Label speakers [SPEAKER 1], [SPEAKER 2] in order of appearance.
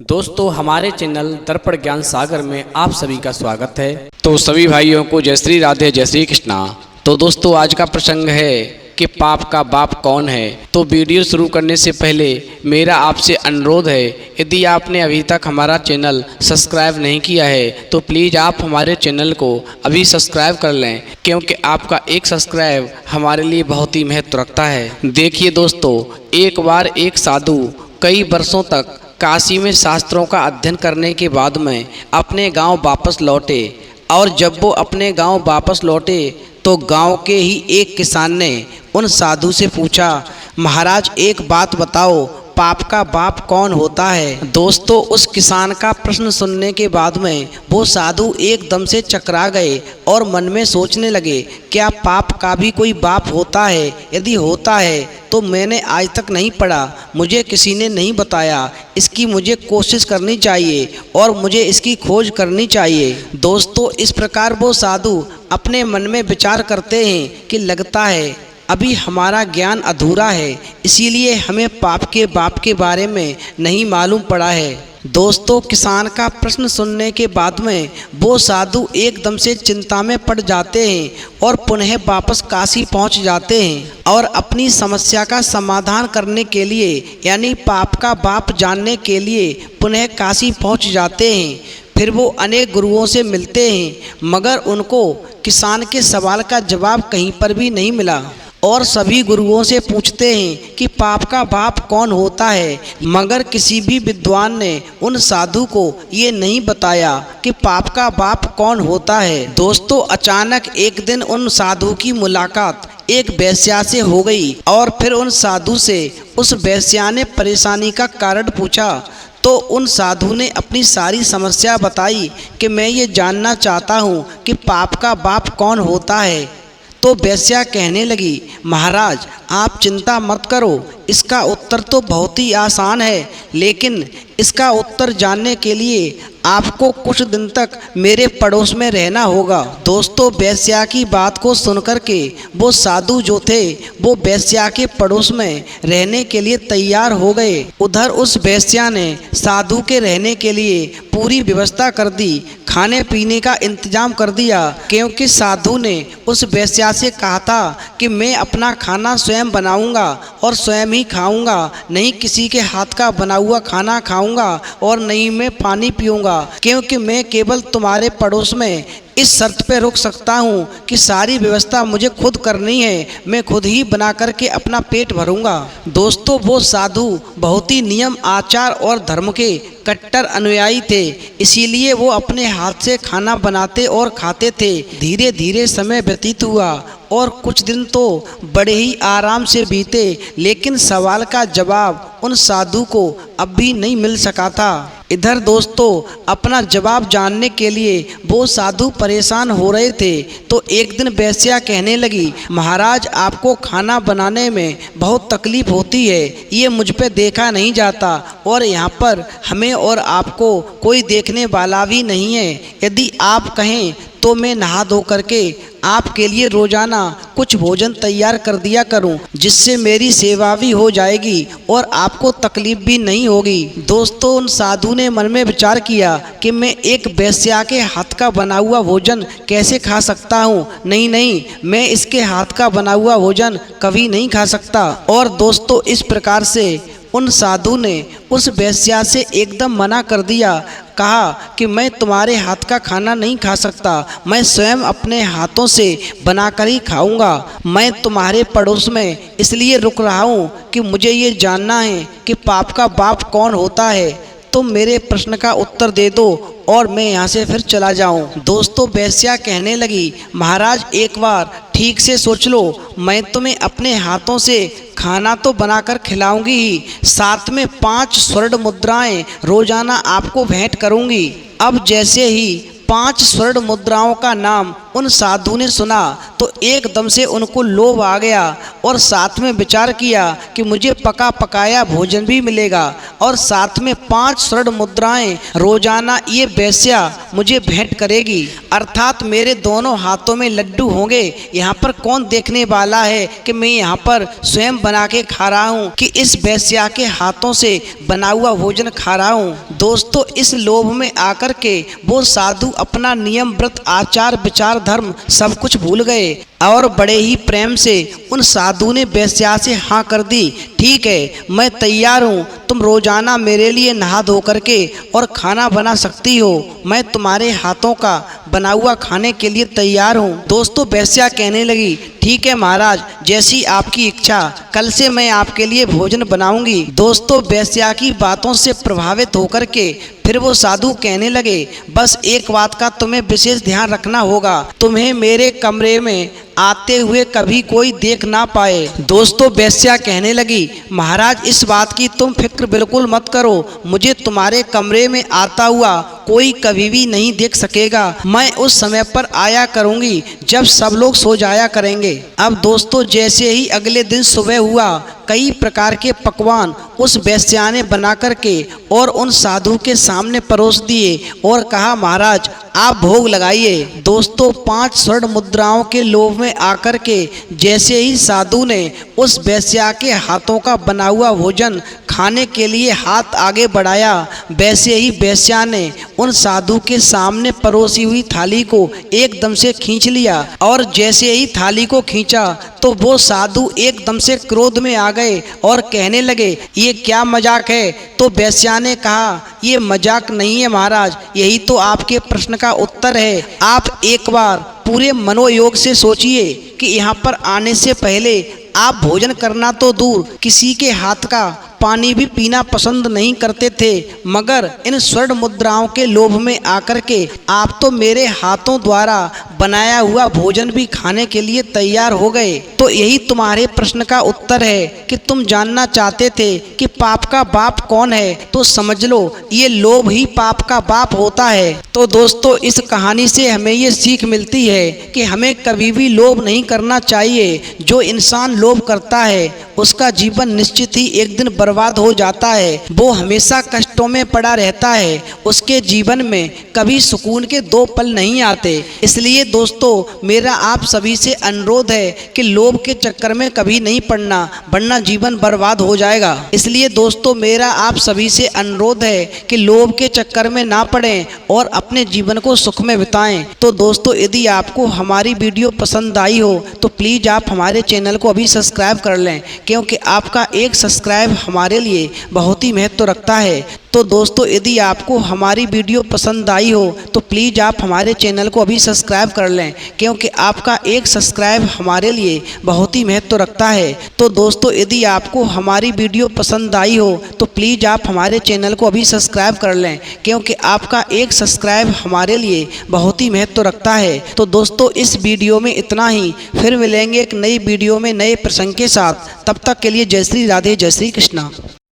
[SPEAKER 1] दोस्तों हमारे चैनल दर्पण ज्ञान सागर में आप सभी का स्वागत है। तो सभी भाइयों को जय श्री राधे जय श्री कृष्णा। तो दोस्तों आज का प्रसंग है कि पाप का बाप कौन है। तो वीडियो शुरू करने से पहले मेरा आपसे अनुरोध है, यदि आपने अभी तक हमारा चैनल सब्सक्राइब नहीं किया है तो प्लीज़ आप हमारे चैनल को अभी सब्सक्राइब कर लें, क्योंकि आपका एक सब्सक्राइब हमारे लिए बहुत ही महत्व रखता है। देखिए दोस्तों, एक बार एक साधु कई वर्षों तक काशी में शास्त्रों का अध्ययन करने के बाद में अपने गांव वापस लौटे। और जब वो अपने गांव वापस लौटे तो गांव के ही एक किसान ने उन साधु से पूछा, महाराज एक बात बताओ, पाप का बाप कौन होता है। दोस्तों उस किसान का प्रश्न सुनने के बाद में वो साधु एकदम से चकरा गए और मन में सोचने लगे, क्या पाप का भी कोई बाप होता है? यदि होता है तो मैंने आज तक नहीं पढ़ा, मुझे किसी ने नहीं बताया। इसकी मुझे कोशिश करनी चाहिए और मुझे इसकी खोज करनी चाहिए। दोस्तों इस प्रकार वो साधु अपने मन में विचार करते हैं कि लगता है अभी हमारा ज्ञान अधूरा है, इसीलिए हमें पाप के बाप के बारे में नहीं मालूम पड़ा है। दोस्तों किसान का प्रश्न सुनने के बाद में वो साधु एकदम से चिंता में पड़ जाते हैं और पुनः वापस काशी पहुंच जाते हैं और अपनी समस्या का समाधान करने के लिए यानी पाप का बाप जानने के लिए पुनः काशी पहुंच जाते हैं। फिर वो अनेक गुरुओं से मिलते हैं, मगर उनको किसान के सवाल का जवाब कहीं पर भी नहीं मिला और सभी गुरुओं से पूछते हैं कि पाप का बाप कौन होता है, मगर किसी भी विद्वान ने उन साधु को ये नहीं बताया कि पाप का बाप कौन होता है। दोस्तों अचानक एक दिन उन साधु की मुलाकात एक वेश्या से हो गई और फिर उन साधु से उस वेश्या ने परेशानी का कारण पूछा। तो उन साधु ने अपनी सारी समस्या बताई कि मैं ये जानना चाहता हूँ कि पाप का बाप कौन होता है। तो वेश्या कहने लगी, महाराज आप चिंता मत करो, इसका उत्तर तो बहुत ही आसान है, लेकिन इसका उत्तर जानने के लिए आपको कुछ दिन तक मेरे पड़ोस में रहना होगा। दोस्तों वेश्या की बात को सुनकर के वो साधु जो थे वो वेश्या के पड़ोस में रहने के लिए तैयार हो गए। उधर उस वेश्या ने साधु के रहने के लिए पूरी व्यवस्था कर दी, खाने पीने का इंतजाम कर दिया, क्योंकि साधु ने उस वेश्या से कहा था कि मैं अपना खाना स्वयं बनाऊंगा और स्वयं ही खाऊंगा, नहीं किसी के हाथ का बना हुआ खाना खाऊंगा और नहीं मैं पानी पीऊंगा, क्योंकि मैं केवल तुम्हारे पड़ोस में इस शर्त पे रुक सकता हूँ कि सारी व्यवस्था मुझे खुद करनी है, मैं खुद ही बना करके अपना पेट भरूंगा। दोस्तों वो साधु बहुत ही नियम आचार और धर्म के कट्टर अनुयायी थे, इसीलिए वो अपने हाथ से खाना बनाते और खाते थे। धीरे धीरे समय व्यतीत हुआ और कुछ दिन तो बड़े ही आराम से बीते, लेकिन सवाल का जवाब उन साधु को अब भी नहीं मिल सका था। इधर दोस्तों अपना जवाब जानने के लिए वो साधु परेशान हो रहे थे। तो एक दिन वेश्या कहने लगी, महाराज आपको खाना बनाने में बहुत तकलीफ होती है, ये मुझ पे देखा नहीं जाता और यहाँ पर हमें और आपको कोई देखने वाला भी नहीं है। यदि आप कहें तो मैं नहा धो करके आपके लिए रोजाना कुछ भोजन तैयार कर दिया करूं, जिससे मेरी सेवा भी हो जाएगी और आपको तकलीफ भी नहीं होगी। दोस्तों उन साधु ने मन में विचार किया कि मैं एक वेश्या के हाथ का बना हुआ भोजन कैसे खा सकता हूं, नहीं, मैं इसके हाथ का बना हुआ भोजन कभी नहीं खा सकता। और दोस्तों इस प्रकार से उन साधु ने उस वेश्या से एकदम मना कर दिया, कहा कि मैं तुम्हारे हाथ का खाना नहीं खा सकता, मैं स्वयं अपने हाथों से बनाकर ही खाऊंगा। मैं तुम्हारे पड़ोस में इसलिए रुक रहा हूँ कि मुझे ये जानना है कि पाप का बाप कौन होता है। तुम मेरे प्रश्न का उत्तर दे दो और मैं यहाँ से फिर चला जाऊँ। दोस्तों वेश्या कहने लगी, महाराज एक बार ठीक से सोच लो, मैं तुम्हें अपने हाथों से खाना तो बनाकर खिलाऊंगी ही, साथ में 5 स्वर्ण मुद्राएं रोजाना आपको भेंट करूंगी। अब जैसे ही 5 स्वर्ण मुद्राओं का नाम
[SPEAKER 2] उन साधु ने सुना तो एकदम से उनको लोभ आ गया और साथ में विचार किया कि मुझे पका पकाया भोजन भी मिलेगा और साथ में 5 स्वर्ण मुद्राएं रोजाना ये वेश्या मुझे भेंट करेगी, अर्थात मेरे दोनों हाथों में लड्डू होंगे। यहाँ पर कौन देखने वाला है कि मैं यहाँ पर स्वयं बना के खा रहा हूँ कि इस वेश्या के हाथों से बना हुआ भोजन खा रहा हूँ। दोस्तों, इस लोभ में आकर के वो साधु अपना नियम व्रत आचार विचार धर्म सब कुछ भूल गए और बड़े ही प्रेम से उन साधु ने वेश्या से हाँ कर दी। ठीक है, मैं तैयार हूँ, तुम रोजाना मेरे लिए नहा धो करके और खाना बना सकती हो, मैं तुम्हारे हाथों का बना हुआ खाने के लिए तैयार हूँ। दोस्तों, वेश्या कहने लगी, ठीक है महाराज, जैसी आपकी इच्छा, कल से मैं आपके लिए भोजन बनाऊंगी। दोस्तों, वेश्या की बातों से प्रभावित होकर के फिर वो साधु कहने लगे, बस एक बात का तुम्हें विशेष ध्यान रखना होगा, तुम्हें मेरे कमरे में आते हुए कभी कोई देख ना पाए। दोस्तों, वेश्या कहने लगी, महाराज इस बात की तुम फिक्र बिल्कुल मत करो, मुझे तुम्हारे कमरे में आता हुआ कोई कभी भी नहीं देख सकेगा, मैं उस समय पर आया करूंगी जब सब लोग सो जाया करेंगे। अब दोस्तों, जैसे ही अगले दिन सुबह हुआ, कई प्रकार के पकवान उस वेश्या ने बना करके और उन साधु के सामने परोस दिए और कहा, महाराज आप भोग लगाइए। दोस्तों, 5 स्वर्ण मुद्राओं के लोभ में आकर के जैसे ही साधु ने उस वेश्या के हाथों का बना हुआ भोजन खाने के लिए हाथ आगे बढ़ाया, वैसे ही वेश्या ने उन साधु के सामने परोसी हुई थाली को एकदम से खींच लिया और जैसे ही थाली को खींचा तो वो साधु एकदम से क्रोध में आ गए और कहने लगे, ये क्या मजाक है। तो वेश्या ने कहा, ये मजाक नहीं है महाराज, यही तो आपके प्रश्न का उत्तर है। आप एक बार पूरे मनोयोग से सोचिए कि यहाँ पर आने से पहले आप भोजन करना तो दूर, किसी के हाथ का पानी भी पीना पसंद नहीं करते थे, मगर इन स्वर्ण मुद्राओं के लोभ में आकर के आप तो मेरे हाथों द्वारा बनाया हुआ भोजन भी खाने के लिए तैयार हो गए। तो यही तुम्हारे प्रश्न का उत्तर है कि तुम जानना चाहते थे कि पाप का बाप कौन है, तो समझ लो ये लोभ ही पाप का बाप होता है। तो दोस्तों, इस कहानी से हमें ये सीख मिलती है कि हमें कभी भी लोभ नहीं करना चाहिए। जो इंसान लोभ करता है उसका जीवन निश्चित ही एक दिन बर्बाद हो जाता है, वो हमेशा कष्टों में पड़ा रहता है, उसके जीवन में कभी सुकून के 2 पल नहीं आते। इसलिए दोस्तों, मेरा आप सभी से अनुरोध है कि लोभ के चक्कर में कभी नहीं पड़ना, वरना जीवन बर्बाद हो जाएगा। इसलिए दोस्तों, मेरा आप सभी से अनुरोध है कि लोभ के चक्कर में ना पड़ें और अपने जीवन को सुख में बिताएं। तो दोस्तों, यदि आपको हमारी वीडियो पसंद आई हो तो प्लीज़ आप हमारे चैनल को अभी सब्सक्राइब कर लें, क्योंकि आपका एक सब्सक्राइब हमारे लिए बहुत ही महत्व रखता है। तो दोस्तों, यदि आपको हमारी वीडियो पसंद आई हो तो प्लीज़ आप हमारे चैनल को अभी सब्सक्राइब कर लें, क्योंकि आपका एक सब्सक्राइब हमारे लिए बहुत ही महत्व रखता है। तो दोस्तों, यदि आपको हमारी वीडियो पसंद आई हो तो प्लीज़ आप हमारे चैनल को अभी सब्सक्राइब कर लें, क्योंकि आपका एक सब्सक्राइब हमारे लिए बहुत ही महत्व रखता है। तो दोस्तों, इस वीडियो में इतना ही, फिर मिलेंगे एक नई वीडियो में नए प्रसंग के साथ। तब तक के लिए जय श्री राधे, जय श्री कृष्णा।